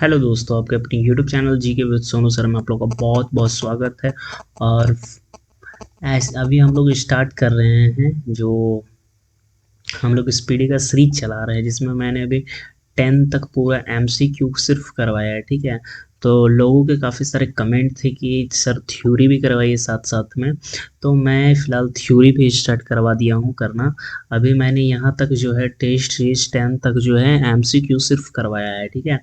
Hello दोस्तों, आपके अपनी यूट्यूब चैनल जी के विद सोनू सर में आप लोग का बहुत बहुत स्वागत है। और अभी हम लोग स्टार्ट कर रहे हैं जो हम लोग स्पीडी का सीरीज चला रहे हैं, जिसमें मैंने अभी 10 तक पूरा एमसीक्यू सिर्फ करवाया है। ठीक है, तो लोगों के काफ़ी सारे कमेंट थे कि सर थ्योरी भी करवाइए साथ साथ में। तो मैं फ़िलहाल थ्योरी भी स्टार्ट करवा दिया हूँ करना। अभी मैंने यहाँ तक जो है टेस्ट सीरीज 10 तक जो है एमसीक्यू सिर्फ करवाया है। ठीक है,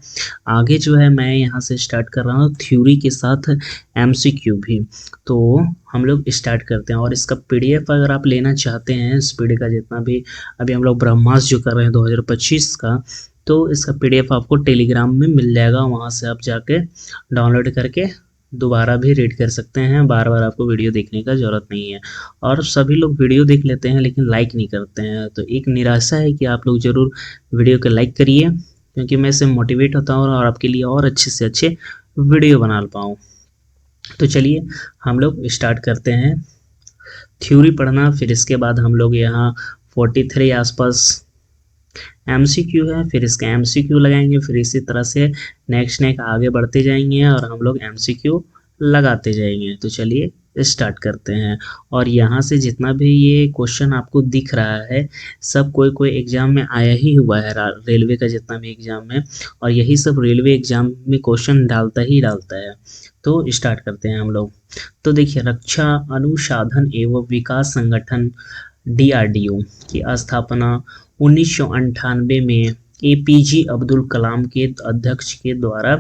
आगे जो है मैं यहाँ से स्टार्ट कर रहा हूँ थ्योरी के साथ एमसीक्यू भी। तो हम लोग स्टार्ट करते हैं, और इसका पीडीएफ अगर आप लेना चाहते हैं स्पीडी का जितना भी अभी हम लोग ब्रह्मास्त्र जो कर रहे हैं 2025 का, तो इसका पीडीएफ आपको टेलीग्राम में मिल जाएगा। वहाँ से आप जाके डाउनलोड करके दोबारा भी रीड कर सकते हैं। बार बार आपको वीडियो देखने का ज़रूरत नहीं है। और सभी लोग वीडियो देख लेते हैं लेकिन लाइक नहीं करते हैं, तो एक निराशा है कि आप लोग ज़रूर वीडियो को लाइक करिए, क्योंकि मैं इससे मोटिवेट होता हूँ और आपके लिए और अच्छे से अच्छे वीडियो बना पाऊँ। तो चलिए हम लोग स्टार्ट करते हैं थ्योरी पढ़ना। फिर इसके बाद हम लोग यहाँ 43 आसपास एमसीक्यू है, फिर इसका एमसीक्यू लगाएंगे। फिर इसी तरह से नेक्स्ट आगे बढ़ते जाएंगे और हम लोग एमसीक्यू लगाते जाएंगे। तो चलिए स्टार्ट करते हैं। और यहाँ से जितना भी ये क्वेश्चन आपको दिख रहा है, सब कोई कोई एग्जाम में आया ही हुआ है, रेलवे का जितना भी एग्जाम है, और यही सब रेलवे एग्जाम में क्वेश्चन डालता ही डालता है। तो स्टार्ट करते हैं हम लोग। तो देखिए, रक्षा अनुसंधान एवं विकास संगठन डीआरडीओ की स्थापना 1998 में एपीजे अब्दुल कलाम के अध्यक्ष के द्वारा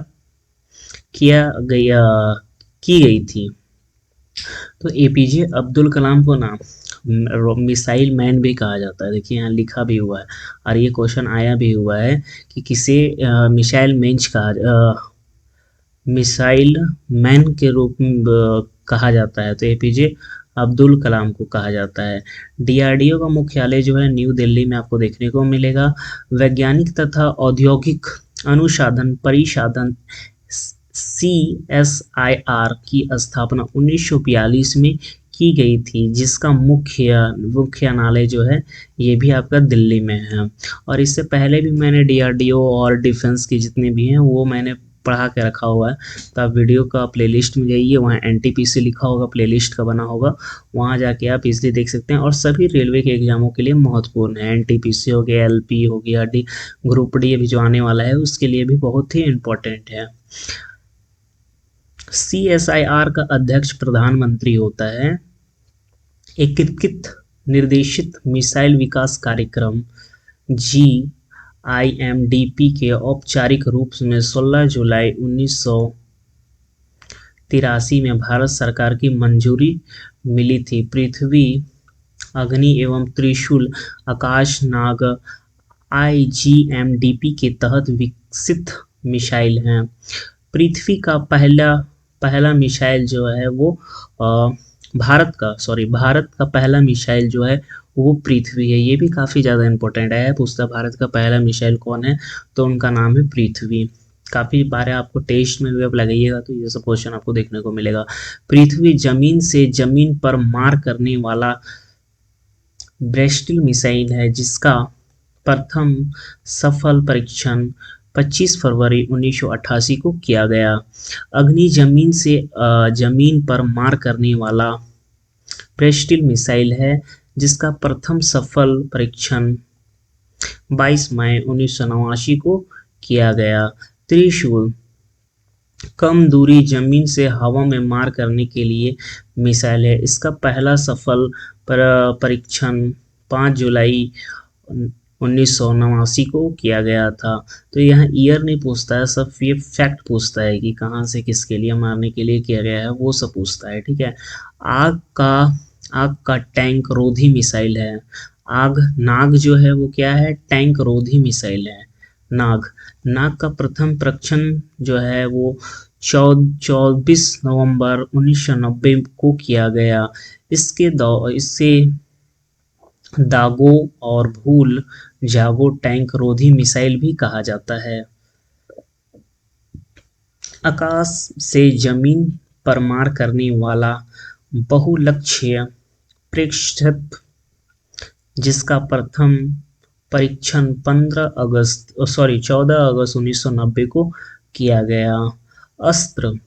किया गया की गई थी। तो एपीजे अब्दुल कलाम को ना मिसाइल मैन भी कहा जाता है। देखिए यहाँ लिखा भी हुआ है, और ये क्वेश्चन आया भी हुआ है कि किसे मिसाइल मैन मिसाइल मैन के रूप में कहा जाता है। तो एपीजे अब्दुल कलाम को कहा जाता है। डीआरडीओ का मुख्यालय जो है न्यू दिल्ली में आपको देखने को मिलेगा। वैज्ञानिक तथा औद्योगिक अनुसंधान परिषद CSIR की स्थापना 1942 में की गई थी, जिसका मुख्यालय जो है ये भी आपका दिल्ली में है। और इससे पहले भी मैंने डीआरडीओ और डिफेंस की जितने भी हैं वो मैंने पढ़ा के रखा हुआ है। तो आप वीडियो का प्लेलिस्ट में जाइए, वहाँ एनटीपीसी लिखा होगा, प्लेलिस्ट का बना होगा, वहाँ जाके आप इजीली देख सकते हैं। और सभी रेलवे के एग्जामों के लिए महत्वपूर्ण है। एनटीपीसी हो गया, एलपी हो गया, डी ग्रुप डी अभी जो आने वाला है उसके लिए भी बहुत ही इम्पोर्टेंट है। CSIR का अध्यक्ष प्रधानमंत्री होता है। एकीकृत निर्देशित मिसाइल विकास कार्यक्रम GIMDP के औपचारिक रूप में 16 जुलाई 1983 में भारत सरकार की मंजूरी मिली थी। पृथ्वी, अग्नि एवं त्रिशूल आकाश नाग IGMDP के तहत विकसित मिसाइल हैं। पृथ्वी का पहला मिसाइल जो है वो भारत का पहला मिसाइल जो है वो पृथ्वी है। ये भी काफ़ी ज़्यादा इंपॉर्टेंट है, पूछता भारत का पहला मिसाइल कौन है, तो उनका नाम है पृथ्वी। काफ़ी बार आपको टेस्ट में भी आप लगाइएगा तो ये सब क्वेश्चन आपको देखने को मिलेगा। पृथ्वी जमीन से जमीन पर मार करने वाला ब्रेस्टिल मिसाइल है, जिसका प्रथम सफल परीक्षण 25 फरवरी 1988 को किया गया। अग्नि जमीन से जमीन पर मार करने वाला ब्रेस्टिल मिसाइल है, जिसका प्रथम सफल परीक्षण 22 मई 1989 को किया गया। त्रिशूल कम दूरी जमीन से हवा में मार करने के लिए मिसाइल है। इसका पहला सफल परीक्षण 5 जुलाई 1989 को किया गया था। तो यहाँ ईयर नहीं पूछता है, सब ये फैक्ट पूछता है कि कहाँ से किसके लिए मारने के लिए किया गया है, वो सब पूछता है। ठीक है, आग का टैंक रोधी मिसाइल है। नाग जो है वो क्या है, टैंक रोधी मिसाइल है। नाग का प्रथम परीक्षण जो है वो 24 नवंबर 1990 को किया गया। इससे दागो और भूल जागो टैंक रोधी मिसाइल भी कहा जाता है। आकाश से जमीन पर मार करने वाला बहुलक्ष्य प्रक्षेपक, जिसका प्रथम परीक्षण 14 अगस्त 1990 को किया गया। अस्त्र,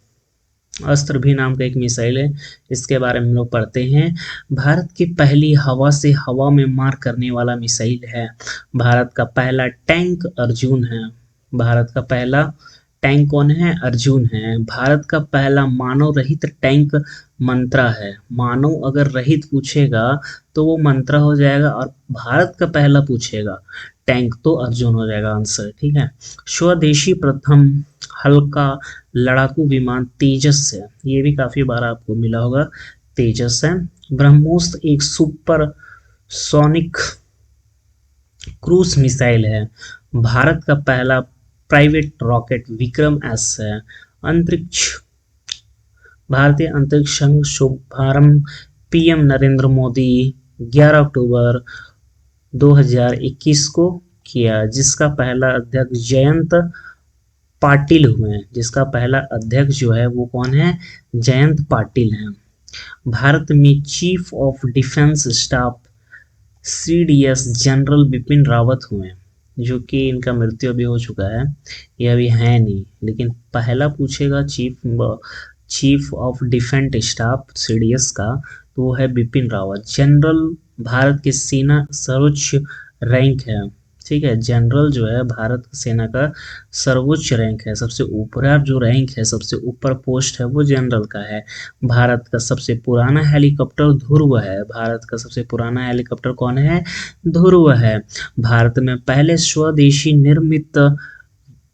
अस्त्र भी नाम का एक मिसाइल है, इसके बारे में हम लोग पढ़ते हैं। भारत की पहली हवा से हवा में मार करने वाला मिसाइल है। भारत का पहला टैंक अर्जुन है। भारत का पहला टैंक कौन है? अर्जुन है। भारत का पहला मानव रहित टैंक मंत्रा है। मानव अगर रहित पूछेगा तो वो मंत्रा हो जाएगा, और भारत का पहला पूछेगा टैंक तो अर्जुन हो जाएगा आंसर। ठीक है। स्वदेशी प्रथम हल्का लड़ाकू विमान तेजस है, ये भी काफी बार आपको मिला होगा, तेजस है। ब्रह्मोस एक सुपर सोनिक क्रूज मिसाइल है। भारत का पहला प्राइवेट रॉकेट विक्रम एस है। अंतरिक्ष, भारतीय अंतरिक्ष संघ शुभारंभ पीएम नरेंद्र मोदी 11 अक्टूबर 2021 को किया, जिसका पहला अध्यक्ष जयंत पाटिल हुए हैं। जिसका पहला अध्यक्ष जो है वो कौन है? जयंत पाटिल हैं। भारत में chief of defence staff CDS general Bipin Rawat हुए हैं, जो कि इनका मृत्यु अभी हो चुका है, ये अभी है नहीं, लेकिन पहला पूछेगा chief of defence staff CDS का, तो वो है बिपिन रावत। जनरल भारत की सेना सर्वोच्च रैंक है। ठीक है, जनरल जो है भारत सेना का सर्वोच्च रैंक है, सबसे ऊपर जो रैंक है, सबसे ऊपर पोस्ट है वो जनरल का है। भारत का सबसे पुराना हेलीकॉप्टर ध्रुव है। भारत का सबसे पुराना हेलीकॉप्टर कौन है? ध्रुव है। भारत में पहले स्वदेशी निर्मित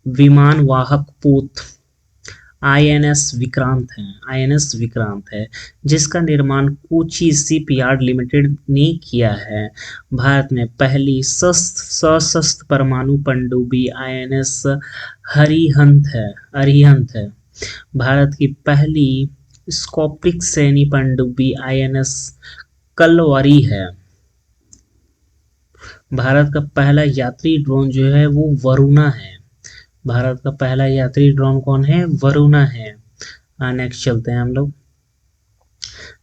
विमान वाहक पोत आईएनएस विक्रांत है। आईएनएस विक्रांत है, जिसका निर्माण कोची शिप यार्ड लिमिटेड ने किया है। भारत में पहली सशस्त्र परमाणु पनडुब्बी आईएनएस अरिहंत है। भारत की पहली स्कॉपिक श्रेणी पनडुब्बी आईएनएस कलवरी है। भारत का पहला यात्री ड्रोन जो है वो वरुणा है। भारत का पहला यात्री ड्रोन कौन है? वरुणा है। नेक्स्ट चलते हैं हम लोग।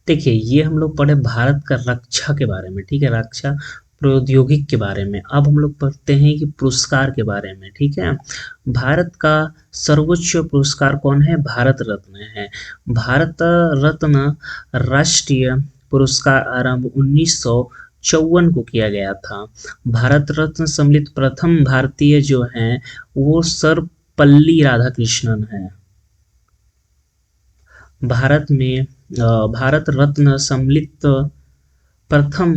देखिए, ये हम लोग पढ़े भारत का रक्षा के बारे में, ठीक है, रक्षा प्रौद्योगिक के बारे में। अब हम लोग पढ़ते हैं कि पुरस्कार के बारे में। ठीक है, भारत का सर्वोच्च पुरस्कार कौन है? भारत रत्न है। भारत रत्न राष्ट्रीय पुरस्कार आरंभ 1954 को किया गया था। भारत रत्न सम्मिलित प्रथम भारतीय जो हैं वो सर्वपल्ली राधाकृष्णन है। भारत में भारत रत्न सम्मिलित प्रथम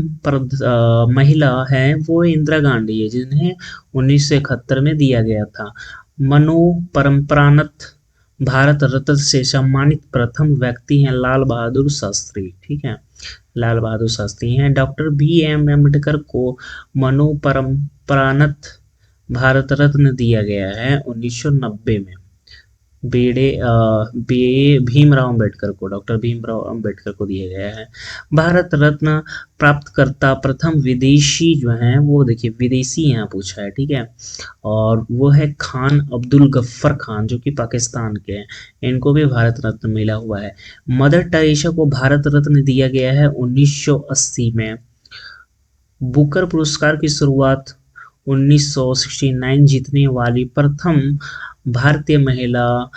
महिला है वो इंदिरा गांधी है, जिन्हें 1971 में दिया गया था। मनोपरंपरागत भारत रत्न से सम्मानित प्रथम व्यक्ति हैं लाल बहादुर शास्त्री। ठीक है, लाल बहादुर शास्त्री हैं। डॉक्टर BM अम्बेडकर को मनोपरंपरागत भारत रत्न दिया गया है 1990 में। भीमराव अम्बेडकर को, डॉक्टर भीमराव अम्बेडकर को दिया गया है। भारत रत्न प्राप्तकर्ता प्रथम विदेशी जो हैं वो, देखिए विदेशी यहाँ पूछा है, ठीक है, और वो है खान अब्दुल गफ्फर खान, जो कि पाकिस्तान के हैं। इनको भी भारत रत्न मिला हुआ है। मदर टेरेसा को भारत रत्न दिया गया है 1980 में। बुकर पुरस्कार की शुरुआत 1969 जीतने वाली प्रथम भारतीय महिला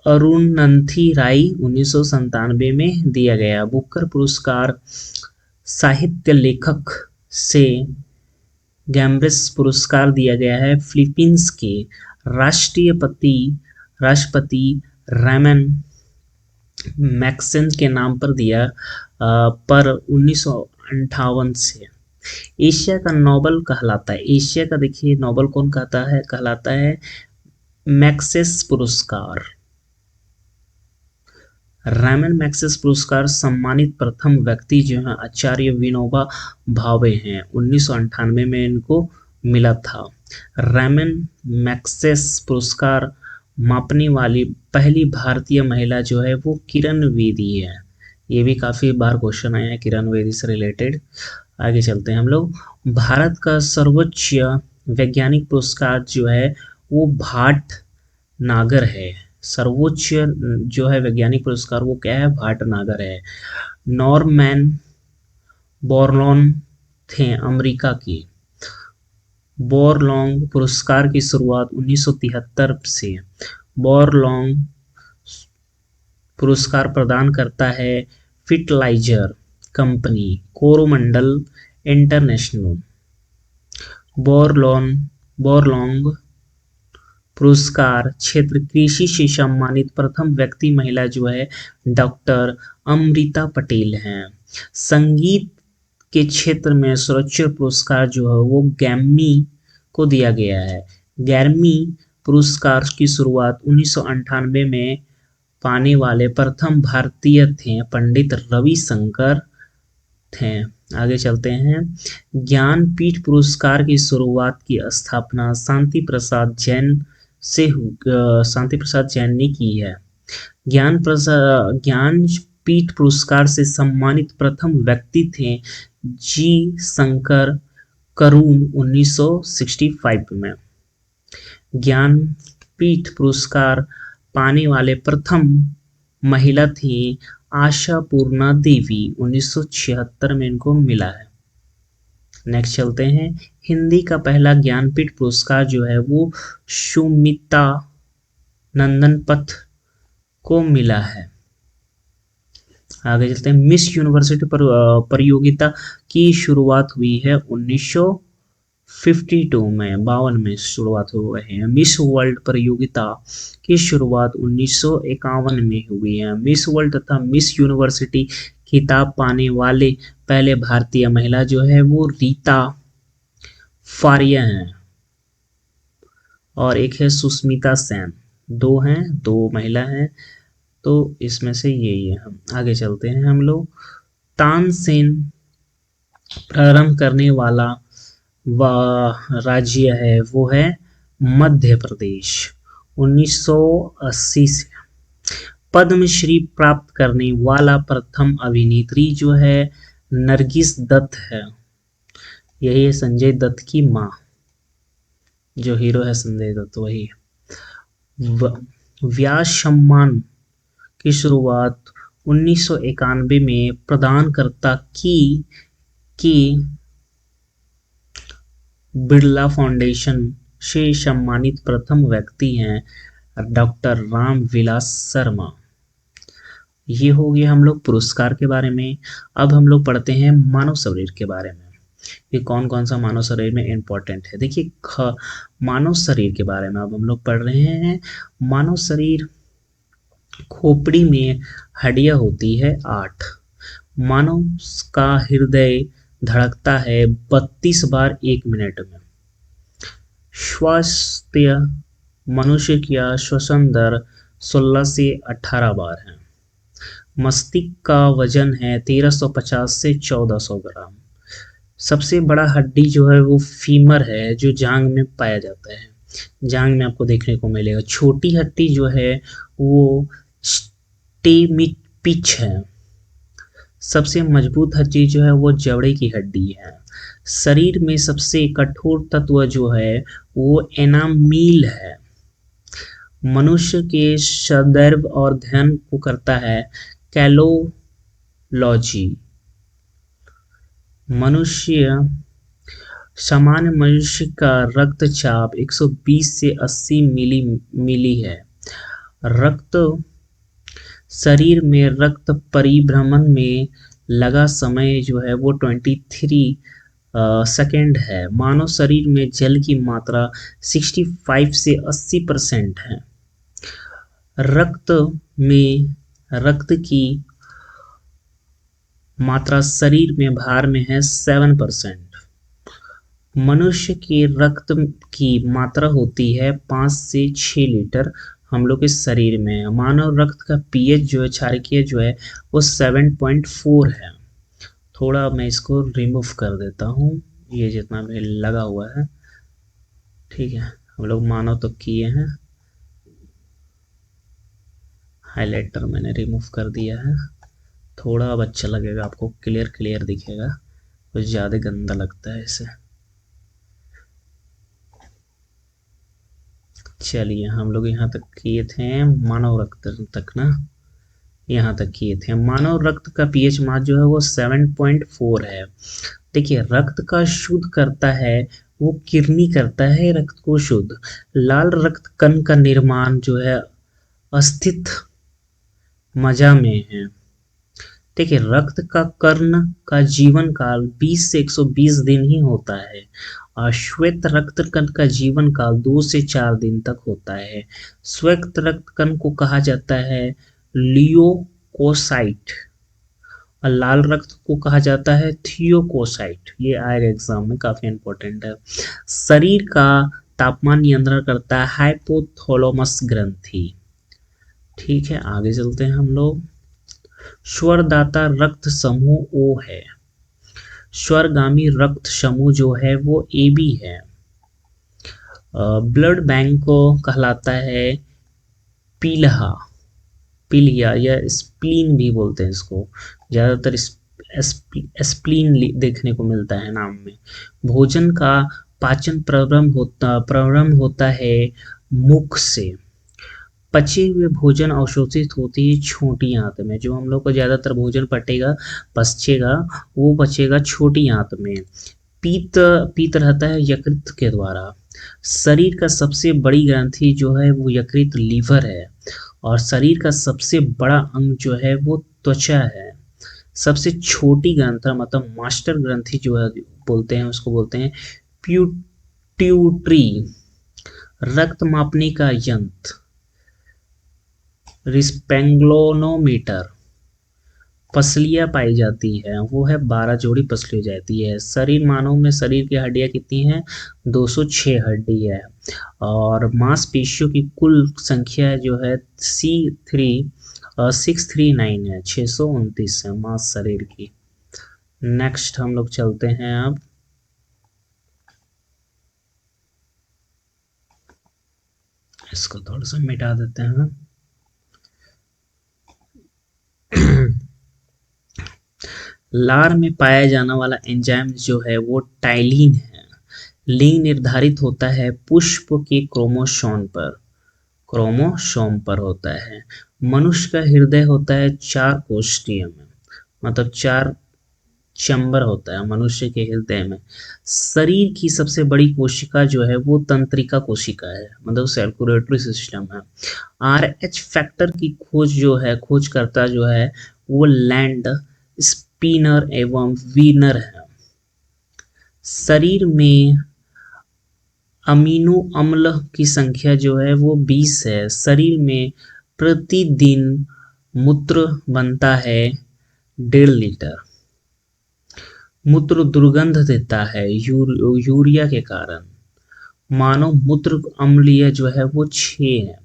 अरुणंथी राय 1997 में दिया गया। बुकर पुरस्कार साहित्य लेखक से गैम्ब्रेस पुरस्कार दिया गया है फिलीपींस के राष्ट्रपति रैमन मैक्सेंस के नाम पर दिया पर 1958 से। एशिया का नोबेल कहलाता है, एशिया का देखिए नोबेल कौन कहता है? कहलाता है मैक्सेस पुरस्कार। रैमन मैक्सेस पुरस्कार सम्मानित प्रथम व्यक्ति जो है आचार्य विनोबा भावे हैं, 1998 में इनको मिला था। रैमन मैक्सेस पुरस्कार मापने वाली पहली भारतीय महिला जो है वो किरण बेदी है। ये भी काफी बार क्वेश्चन आया है किरण बेदी से रिलेटेड। आगे चलते हैं हम लोग। भारत का सर्वोच्च वैज्ञानिक पुरस्कार जो है वो भाटनागर है। सर्वोच्च जो है वैज्ञानिक पुरस्कार वो क्या है? भाटनागर है। नॉर्मैन बोरलॉन थे अमेरिका की। बोरलॉन्ग पुरस्कार की शुरुआत 1973 से। बोरलॉन्ग पुरस्कार प्रदान करता है फिटलाइजर कंपनी, कोरोमंडल इंटरनेशनल। बोरलॉन बोरलॉन्ग पुरस्कार क्षेत्र कृषि से सम्मानित प्रथम व्यक्ति महिला जो है डॉक्टर अमृता पटेल हैं। संगीत के क्षेत्र में सर्वोच्च पुरस्कार जो है वो ग्रैमी को दिया गया है। ग्रैमी पुरस्कार की शुरुआत 1998 में पाने वाले प्रथम भारतीय थे पंडित रविशंकर थे। आगे चलते हैं। ज्ञानपीठ पुरस्कार की शुरुआत की स्थापना शांति प्रसाद जैन ने की है। ज्ञानपीठ पुरस्कार से सम्मानित प्रथम व्यक्ति थे जी शंकर करून 1965 में। ज्ञानपीठ पुरस्कार पाने वाले प्रथम महिला थी आशापूर्णा देवी, 1976 में इनको मिला है। नेक्स्ट चलते हैं। हिंदी का पहला ज्ञानपीठ पुरस्कार जो है वो सुमिता नंदन पथ को मिला है। आगे चलते हैं। मिस यूनिवर्सिटी प्रतियोगिता की शुरुआत हुई है 1952 में, 52 में शुरुआत हुई है। मिस वर्ल्ड प्रतियोगिता की शुरुआत 1951 में हुई है। मिस वर्ल्ड तथा मिस यूनिवर्सिटी खिताब पाने वाले पहले भारतीय महिला जो है वो रीता फारिया हैं और एक है सुष्मिता सेन। दो हैं, दो महिला हैं, तो इसमें से यही है। हम आगे चलते हैं। हम लोग तानसेन प्रारंभ करने वाला राज्य है वो है मध्य प्रदेश, 1980 से। पद्मश्री प्राप्त करने वाला प्रथम अभिनेत्री जो है नरगिस दत्त है। यही है संजय दत्त की माँ, जो हीरो है संजय दत्त वही है। व्यास सम्मान की शुरुआत 1991 में प्रदानकर्ता की बिरला फाउंडेशन से सम्मानित प्रथम व्यक्ति हैं डॉक्टर राम विलास शर्मा। ये हो गया हम लोग पुरस्कार के बारे में। अब हम लोग पढ़ते हैं मानव शरीर के बारे में कि कौन कौन सा मानव शरीर में इम्पोर्टेंट है। देखिए मानव शरीर के बारे में अब हम लोग पढ़ रहे हैं। मानव शरीर खोपड़ी में हड्डियां होती है 8। मानव का हृदय धड़कता है 32 बार 1 मिनट में। स्वास्थ्य मनुष्य का श्वसन दर 16 से 18 बार है। मस्तिष्क का वजन है 1350 से 1400 ग्राम। सबसे बड़ा हड्डी जो है वो फीमर है, जो जांघ में पाया जाता है। जांघ में आपको देखने को मिलेगा। छोटी हड्डी जो है वो पिच है। सबसे मजबूत हड्डी जो है वो जबड़े की हड्डी है। शरीर में सबसे कठोर तत्व जो है वो एनामील है। मनुष्य के सदैव और ध्यान को करता है कैलोलॉजी। सामान्य मनुष्य का रक्तचाप 120 से 80 मिली है। रक्त शरीर में रक्त परिभ्रमण में लगा समय जो है वो 23 सेकेंड है। मानव शरीर में जल की मात्रा 65 से 80% है। रक्त की मात्रा शरीर में भार में है 7%। मनुष्य के रक्त की मात्रा होती है 5 से 6 लीटर हम लोग के शरीर में। मानव रक्त का पीएच जो है, क्षारीय जो है वो 7.4 है। थोड़ा मैं इसको रिमूव कर देता हूँ, ये जितना भी लगा हुआ है। ठीक है, हम लोग मानव तो किए हैं। हाइलाइटर मैंने रिमूव कर दिया है। थोड़ा अब अच्छा लगेगा, आपको क्लियर दिखेगा। कुछ ज़्यादा गंदा लगता है इसे। चलिए, हम लोग यहाँ तक किए थे मानव रक्त तक ना, यहाँ तक किए थे। मानव रक्त का पीएच मान जो है वो 7.4 है। देखिए, रक्त का शुद्ध करता है वो किरनी करता है रक्त को शुद्ध। लाल रक्त कण का निर्माण जो है अस्थित मज्जा में है। देखिए, रक्त का कर्ण का जीवन काल 20 से 120 दिन ही होता है और श्वेत रक्त कण का जीवन काल 2 से 4 दिन तक होता है। श्वेत रक्त कण को कहा जाता है लियोकोसाइट और लाल रक्त को कहा जाता है थियोकोसाइट। ये आएगा एग्जाम में, काफी इंपॉर्टेंट है। शरीर का तापमान नियंत्रण करता है हाइपोथैलेमस ग्रंथि। ठीक है, आगे चलते हैं हम लोग। स्वरदाता रक्त समूह ओ है। स्वरगामी रक्त समूह जो है वो ए बी है। ब्लड बैंक को कहलाता है पीलहा, पीलिया या स्प्लीन भी बोलते हैं इसको, ज्यादातर स्प्लीन देखने को मिलता है नाम में। भोजन का पाचन प्रारंभ होता है मुख से। पचे हुए भोजन अवशोषित होती है छोटी आंत में। जो हम लोग को ज्यादातर भोजन पचेगा वो बचेगा छोटी आंत में। पीत पीत रहता है यकृत के द्वारा। शरीर का सबसे बड़ी ग्रंथि जो है वो यकृत लीवर है और शरीर का सबसे बड़ा अंग जो है वो त्वचा है। सबसे छोटी ग्रंथि मतलब मास्टर ग्रंथि जो है बोलते हैं उसको बोलते हैं प्यूट्यूटरी। रक्त मापने का यंत्र रिस्पेंग्लोनोमीटर। पसलियां पाई जाती है वो है 12 जोड़ी पसली हो जाती है। शरीर मानव में शरीर की हड्डियां कितनी हैं? 206 हड्डी है और मांसपेशियों की कुल संख्या जो है C639 है, 629 है मांस शरीर की। नेक्स्ट हम लोग चलते हैं अब। इसको थोड़ा सा मिटा देते हैं। लार में पाया जाने वाला एंजाइम जो है वो टाइलिन है। लिंग निर्धारित होता है पुष्प के क्रोमोसोम पर होता है। मनुष्य का हृदय होता है 4 कोष्ठीय में, मतलब 4 चैम्बर होता है मनुष्य के हृदय में। शरीर की सबसे बड़ी कोशिका जो है वो तंत्रिका कोशिका है, मतलब सर्कुलेटरी सिस्टम है। RH फैक्टर की खोजकर्ता जो है वो लैंड स्पिनर एवं वीनर है। शरीर में अमीनो अम्ल की संख्या जो है वो 20 है। शरीर में प्रतिदिन मूत्र बनता है 1.5 लीटर। मूत्र दुर्गंध देता है यूरिया के कारण। मानव मूत्र अम्लीय जो है वो 6 है।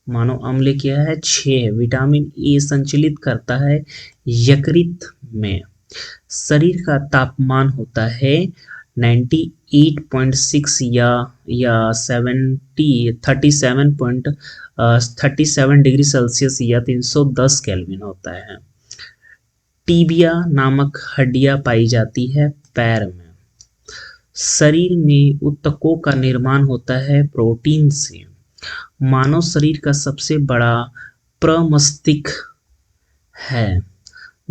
मानव अम्ल क्या है? 6 है। विटामिन ए संचलित करता है यकृत में। शरीर का तापमान होता है 98.6 या 37 डिग्री सेल्सियस या 310 केल्विन होता है। टीबिया नामक हड्डियां पाई जाती है पैर में। शरीर में ऊतकों का निर्माण होता है प्रोटीन से। मानव शरीर का सबसे बड़ा प्रमस्तिष्क है।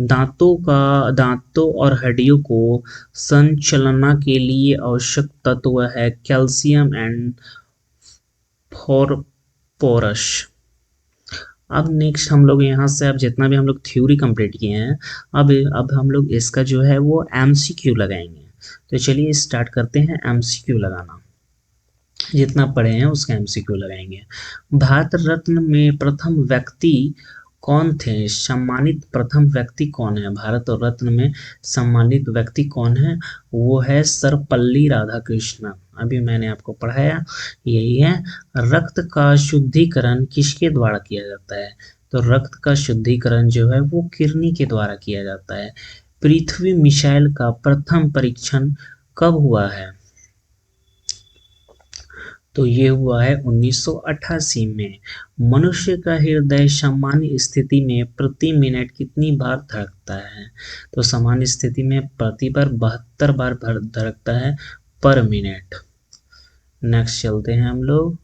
दांतों और हड्डियों को संचलना के लिए आवश्यक तत्व है कैल्शियम एंड फॉस्फोरस। अब नेक्स्ट हम लोग यहाँ से अब जितना भी हम लोग थ्योरी कंप्लीट किए हैं, अब हम लोग इसका जो है वो MCQ लगाएंगे। तो चलिए स्टार्ट करते हैं MCQ लगाना। जितना पढ़े हैं उसका MCQ लगाएंगे। भारत रत्न में प्रथम व्यक्ति कौन थे? सम्मानित प्रथम व्यक्ति कौन है? भारत रत्न में सम्मानित व्यक्ति कौन है? वो है सर्वपल्ली राधाकृष्णन। अभी मैंने आपको पढ़ाया, यही है। रक्त का शुद्धिकरण किसके द्वारा किया जाता है? तो रक्त का शुद्धिकरण जो है वो किरनी के द्वारा किया जाता है। पृथ्वी मिसाइल का प्रथम परीक्षण कब हुआ है? तो ये हुआ है 1988 में। मनुष्य का हृदय सामान्य स्थिति में प्रति मिनट कितनी बार धड़कता है? तो सामान्य स्थिति में प्रति बार 72 बार धड़कता है पर मिनट। नेक्स्ट चलते हैं हम लोग।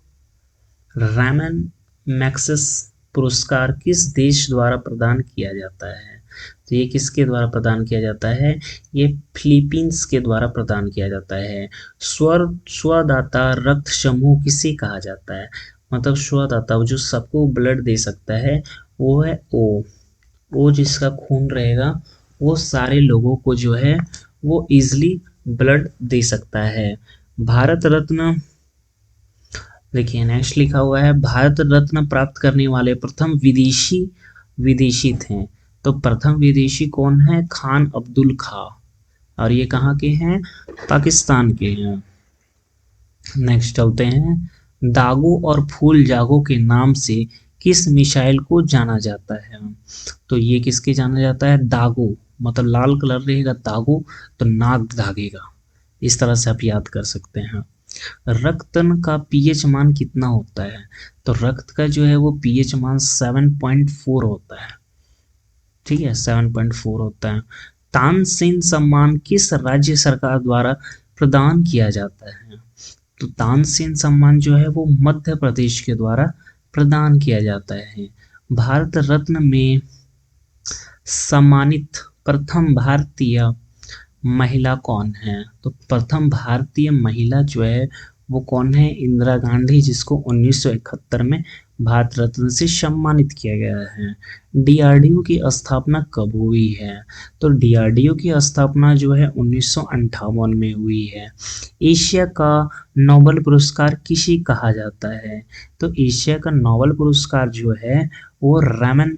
रैमन मैग्सेसे पुरस्कार किस देश द्वारा प्रदान किया जाता है? तो ये किसके द्वारा प्रदान किया जाता है? ये फिलीपींस के द्वारा प्रदान किया जाता है। स्वदाता रक्त समूह किसे कहा जाता है? मतलब स्वदाता जो सबको ब्लड दे सकता है वो है ओ जिसका खून रहेगा वो सारे लोगों को जो है वो इजिली ब्लड दे सकता है। भारत रत्न, देखिए नेक्स्ट लिखा हुआ है भारत रत्न प्राप्त करने वाले प्रथम विदेशी विदेशी थे। तो प्रथम विदेशी कौन है? खान अब्दुल खां। और ये कहाँ के हैं? पाकिस्तान के हैं। नेक्स्ट चलते हैं, दागो और फूल जागो के नाम से किस मिसाइल को जाना जाता है? तो ये किसके जाना जाता है? दागो, मतलब लाल कलर रहेगा दागो, तो नाग दागेगा, इस तरह से आप याद कर सकते हैं। रक्त का पीएच मान कितना होता है? तो रक्त का जो है वो पीएच मान 7.4 होता है। ठीक है, 7.4 होता है। तानसेन सम्मान किस राज्य सरकार द्वारा प्रदान किया जाता है? तो तानसेन सम्मान जो है वो मध्य प्रदेश के द्वारा प्रदान किया जाता है। भारत रत्न में सम्मानित प्रथम भारतीय महिला कौन है? तो प्रथम भारतीय महिला जो है वो कौन है? इंदिरा गांधी, जिसको 1971 में भारत रत्न से सम्मानित किया गया है। डीआरडीओ की स्थापना कब हुई है? तो डीआरडीओ की स्थापना जो है 1958 में हुई है। एशिया का नोबेल पुरस्कार किसे कहा जाता है? तो एशिया का नोबेल पुरस्कार जो है वो रैमन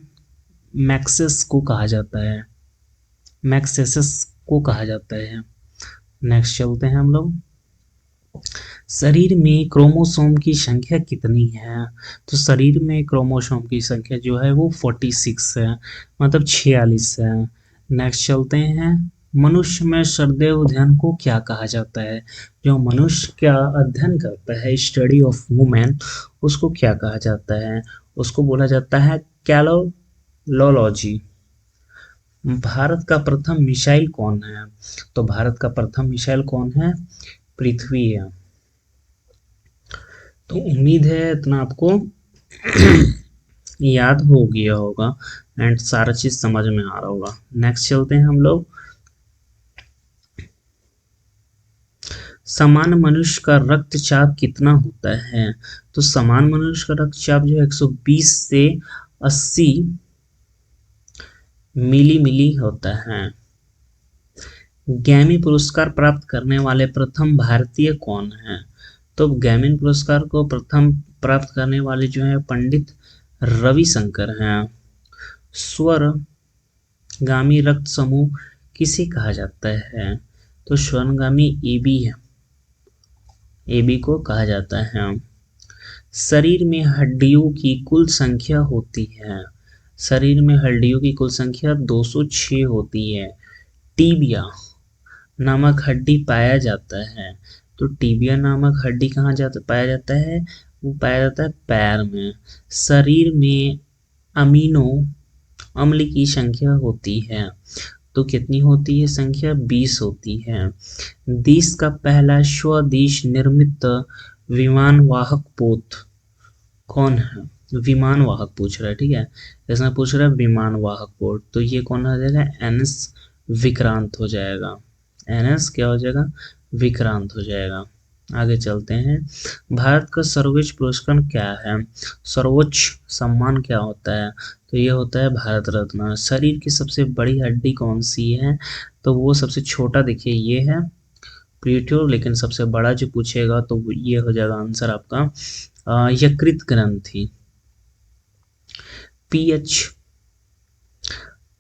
मैग्सेस को कहा जाता है, मैग्सेसेस को कहा जाता है। नेक्स्ट चलते हैं हम लोग, शरीर में क्रोमोसोम की संख्या कितनी है? तो शरीर में क्रोमोसोम की संख्या जो है वो 46 है, मतलब 46 है। नेक्स्ट चलते हैं, मनुष्य में श्रद्धेय अध्ययन को क्या कहा जाता है? जो मनुष्य का अध्ययन करता है, स्टडी ऑफ वुमेन, उसको क्या कहा जाता है? उसको बोला जाता है कैलोलॉजी। भारत का प्रथम मिसाइल कौन है? तो भारत का प्रथम मिसाइल कौन है? पृथ्वी है। तो उम्मीद है इतना आपको याद हो गया होगा एंड सारा चीज समझ में आ रहा होगा। नेक्स्ट चलते हैं हम लोग, सामान्य मनुष्य का रक्तचाप कितना होता है? तो सामान्य मनुष्य का रक्तचाप जो है 120 से 80 मिली होता है। गैमी पुरस्कार प्राप्त करने वाले प्रथम भारतीय कौन है? तो गैमी पुरस्कार को प्रथम प्राप्त करने वाले जो है पंडित रविशंकर हैं। स्वर्णगामी रक्त समूह किसे कहा जाता है? तो स्वर्णगामी एबी है, एबी को कहा जाता है। शरीर में हड्डियों की कुल संख्या होती है, शरीर में हड्डियों की कुल संख्या 206 होती है। टीबिया नामक हड्डी पाया जाता है, तो टीबिया नामक हड्डी कहाँ पाया जाता है? वो पाया जाता है पैर में। शरीर में अमीनो अम्ल की संख्या होती है, तो कितनी होती है संख्या? 20 होती है। देश का पहला स्वदेश निर्मित विमान वाहक पोत कौन है? विमान वाहक पूछ रहा है, ठीक है, इसमें पूछ रहा है विमान वाहक पोत, तो ये कौन हो जाएगा? एनएस विक्रांत हो जाएगा। एनएस क्या हो जाएगा? विक्रांत हो जाएगा। आगे चलते हैं, भारत का सर्वोच्च पुरस्कार क्या है? सर्वोच्च सम्मान क्या होता है? तो ये होता है भारत रत्न। शरीर की सबसे बड़ी हड्डी कौन सी है? तो वो सबसे छोटा देखिए ये है प्रीट्यूर, लेकिन सबसे बड़ा जो पूछेगा तो ये हो जाएगा आंसर आपका यकृत ग्रंथि। पीएच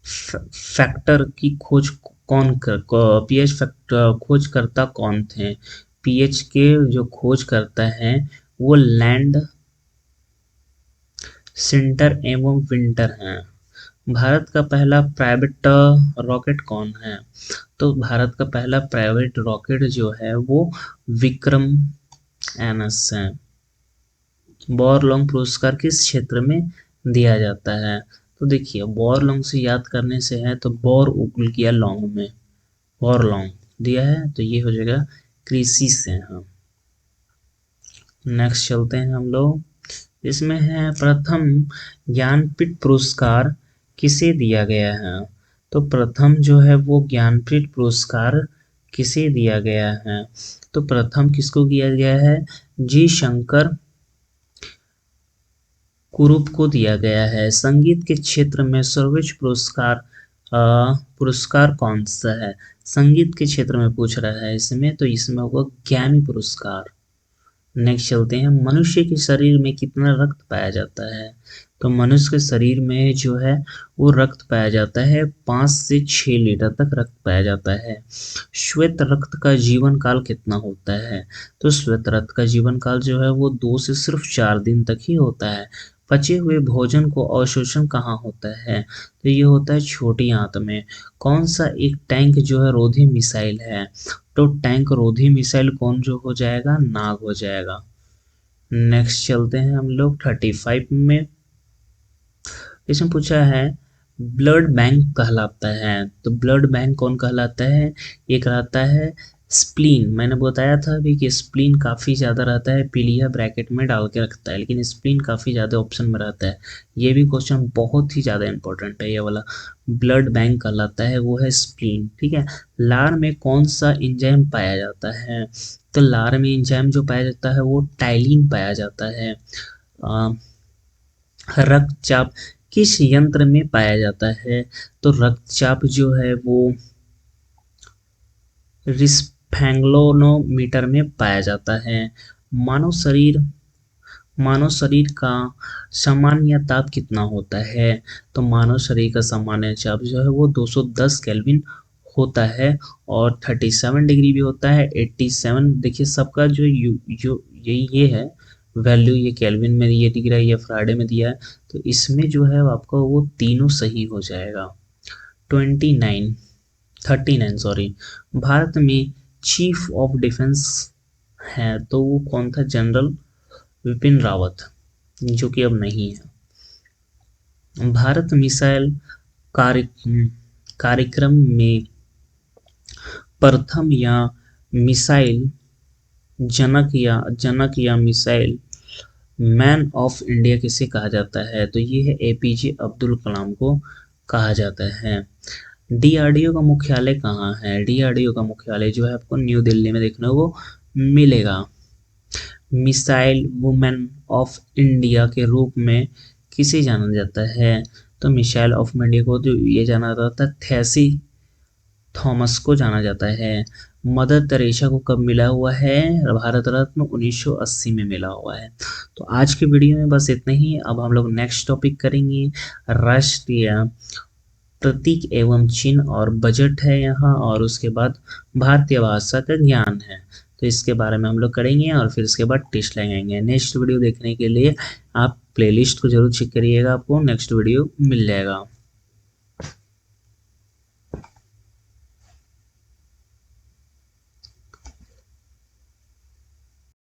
फैक्टर की खोज पीएच फैक्टर खोजकर्ता कौन थे? पीएच के जो खोज करता है वो लैंड सेंटर एवं विंटर हैं। भारत का पहला प्राइवेट रॉकेट कौन है? तो भारत का पहला प्राइवेट रॉकेट जो है वो विक्रम एनएस है। बोरलॉन्ग पुरस्कार किस क्षेत्र में दिया जाता है? तो देखिए बोरलॉन्ग से याद करने से है, तो बोर उगल किया लॉन्ग में, बोरलॉन्ग दिया है, तो ये हो जाएगा कृषि से। हम नेक्स्ट चलते हैं हम लोग, इसमें है प्रथम ज्ञानपीठ पुरस्कार किसे दिया गया है? तो प्रथम जो है वो ज्ञानपीठ पुरस्कार किसे दिया गया है? तो प्रथम किसको दिया गया है? जी शंकर कुरूप को दिया गया है। संगीत के क्षेत्र में सर्वोच्च पुरस्कार कौन सा है? संगीत के क्षेत्र में पूछ रहा है इसमें, तो इसमें होगा ग्रैमी पुरस्कार। नेक्स्ट चलते हैं, मनुष्य के शरीर में कितना रक्त पाया जाता है? तो मनुष्य के शरीर में जो है वो रक्त पाया जाता है 5 से 6 लीटर तक रक्त पाया जाता है। श्वेत रक्त का जीवन काल कितना होता है? तो श्वेत रक्त का जीवन काल जो है वो 2 से सिर्फ 4 दिन तक ही होता है। पचे हुए भोजन को अवशोषण कहाँ होता है? तो ये होता है छोटी आंत में। कौन सा एक टैंक जो है रोधी मिसाइल है? तो टैंक रोधी मिसाइल कौन जो हो जाएगा? नाग हो जाएगा। नेक्स्ट चलते हैं हम लोग 35 में। इसमें पूछा है ब्लड बैंक कहलाता है, तो ब्लड बैंक कौन कहलाता है? ये कहलाता है स्प्लीन। मैंने बताया था अभी कि स्प्लीन काफ़ी ज़्यादा रहता है, पीलिया ब्रैकेट में डाल के रखता है, लेकिन स्प्लीन काफ़ी ज़्यादा ऑप्शन में रहता है। ये भी क्वेश्चन बहुत ही ज़्यादा इंपॉर्टेंट है, ये वाला ब्लड बैंक कहलाता है वो है स्प्लीन। ठीक है। लार में कौन सा एंजाइम पाया जाता है? तो लार में एंजाइम जो पाया जाता है वो टाइलिन पाया जाता है। रक्तचाप किस यंत्र में पाया जाता है? तो रक्तचाप जो है वो रिस्फेंग्लोनोमीटर में पाया जाता है। मानव शरीर मानव शरीर का सामान्य ताप कितना होता है? तो मानव शरीर का सामान्य ताप जो है वो 210 केल्विन होता है, और 37 डिग्री भी होता है, 87। देखिए सबका जो जो ये है वैल्यू, ये केल्विन में ये दिख रहा है, ये फ्राइडे में दिया है, तो इसमें जो है आपका वो तीनों सही हो जाएगा। 29 39 सॉरी। भारत में चीफ ऑफ डिफेंस है तो वो कौन था? जनरल विपिन रावत, जो कि अब नहीं है। भारत मिसाइल कार्य कार्यक्रम में प्रथम या मिसाइल जनक या मिसाइल मैन ऑफ इंडिया किसे कहा जाता है? तो ये है एपीजे अब्दुल कलाम को कहा जाता है। डीआरडीओ का मुख्यालय कहाँ है? डीआरडीओ का मुख्यालय जो है आपको न्यू दिल्ली में देखने को मिलेगा। मिसाइल वुमेन ऑफ इंडिया के रूप में किसे जाना जाता है? तो मिसाइल ऑफ इंडिया को जो ये जाना जाता है थैसी थॉमस को जाना जाता है। मदर तेरेसा को कब मिला हुआ है? भारत रत्न 1980 में मिला हुआ है। तो आज के वीडियो में बस इतना ही। अब हम लोग नेक्स्ट टॉपिक करेंगे, राष्ट्रीय प्रतीक एवं चिन्ह और बजट है यहाँ, और उसके बाद भारतीय भाषा का ज्ञान है, तो इसके बारे में हम लोग करेंगे, और फिर इसके बाद टेस्ट लगाएंगे। नेक्स्ट वीडियो देखने के लिए आप प्लेलिस्ट को जरूर चेक करिएगा, आपको नेक्स्ट वीडियो मिल जाएगा।